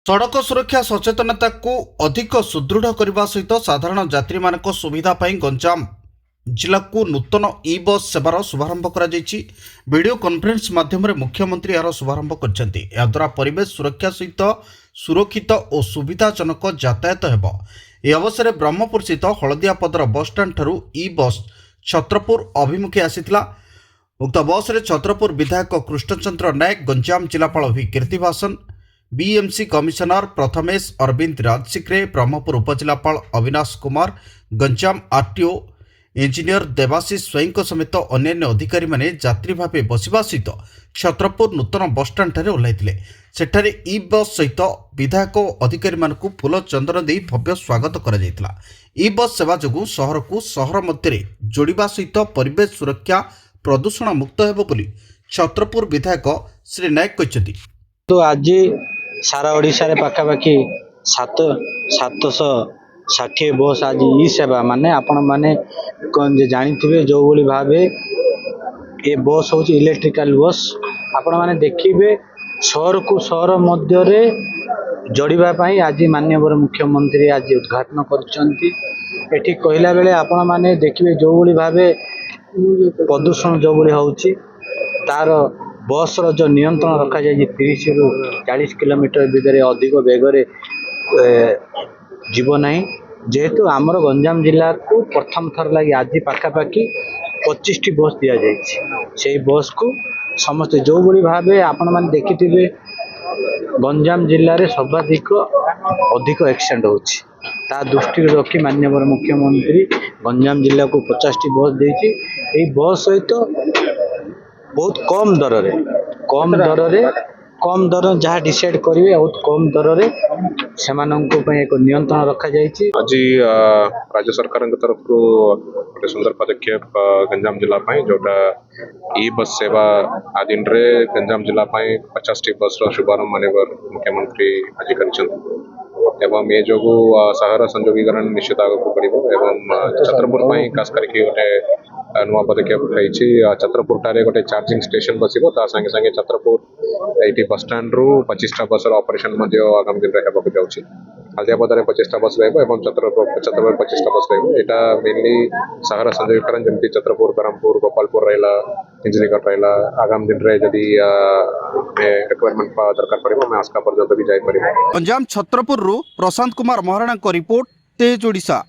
सड़क सुरक्षा सचेतनता को अधिक सुदृढ़ करने सहित साधारण यात्री मानक सुविधा पाई गंजाम जिला को नूतन ई बस सेवार शुभारंभ करा जायछि। वीडियो कॉन्फ्रेंस माध्यम मुख्यमंत्री यार शुभारंभ करछन्ति। या द्वारा परिवेश सुरक्षा सहित सुरक्षित और सुविधाजनक यातायात हेब। ए अवसर में ब्रह्मपुर स्थित हलदियापदर बस स्टाण्ड ठारू ई बस छत्रपुर अभिमुखे आसीथिला। उक्त बस रे छत्रपुर विधायक कृष्णचंद्र नायक, गंजाम जिलापाल भि कीर्तिभासन, बीएमसी कमिशनर प्रथमेश अरविंद राजसिक्रे, ब्रह्मपुर उपजिलापाल अविनाश कुमार, गंजाम आरटीओ इंजीनियर देवाशीष स्वईं समेत अन्य अधिकारी माने यात्री भावे बसवा सहित छत्रपुर नूतन बस स्टाण्ड ठारे ओह्लाइथिले। सेठारे ई बस सहित विधायक और अधिकारी मानकु फूल चंदन दे भव्य स्वागत करा जायतिला। ई बस सेवा जोगु शहर को शहर मध्य जोड़िबा सहित परिवेश सुरक्षा प्रदूषण मुक्त हेबो बोली छत्रपुर विधायक श्री नायक कहते। तो आज सारा ओडिशा रे पाखापाखि 760 बस आज ई सेवा माने आपण माने जानिथिबे जो बोली भाबे ए बस होची इलेक्ट्रिकल बस। आपण माने देखिबे शहर को शहर मध्य रे जोड़िबा पई आज माननीय मुख्यमंत्री आज उद्घाटन करछंती। एठी कहला बेले आपण माने देखिबे जो बोली भाबे प्रदूषण जो बोली होची तार बस रो जो नियंत्रण रखा जाए 30 रु 40 किलोमीटर भितर अधिक बेगरे जीव ना। जेहेतु आमर गंजाम जिला को प्रथम थर लगी आज पाखापाखि 25 टी बस दि जाए। बस को समस्ते जो भाई भावे आपण मैंने देखिथिबे गंजाम जिले में सर्वाधिक अधिक एक्सीडेंट होची। ता दृष्टि रखी माननीय मुख्यमंत्री गंजाम जिला को 50 टी बस देछि। एई बस सहित बहुत कम दर जहाँ डिसाइड करेंगे बहुत कम दर रे सेमानंको पे एक नियंत्रण रखा जायछि। आज राज्य सरकार तरफ गोटे सुंदर पदक्षेप गंजाम जिला जोटा ई बस सेवा आदिन रे गंजाम जिला 50 टी बस शुभारंभ माननीय मुख्यमंत्री आज कर ये जो सहर संयोगीकरण निश्चित आगे बढ़ छत्रपुर खास करके गोटे नुआ पदक्षेप उठाई। छत्रपुर ठारे गोटे चार्जिंग स्टेशन बसिबो ता संगे संगे छत्रपुर एटी बस स्टैंड रु 25 टा बस ऑपरेशन आगामी दिन में जाऊँगी। हल्दियापदार 25 टा बस रही छत्रपुर 25 टा बस रहा। मेनली सहर संयोगीकरण जमी छत्रपुर, ब्रह्मपुर, गोपालपुर रहा, हिंजलीगढ़ रहा। आगामी दिन में जदि रिक्वायरमेंट दरकार पड़े मैं आस्का पर्यंत भी जापर। गंजाम छत्रपुर प्रशांत कुमार महाराणा को रिपोर्ट, तेज ओडिशा।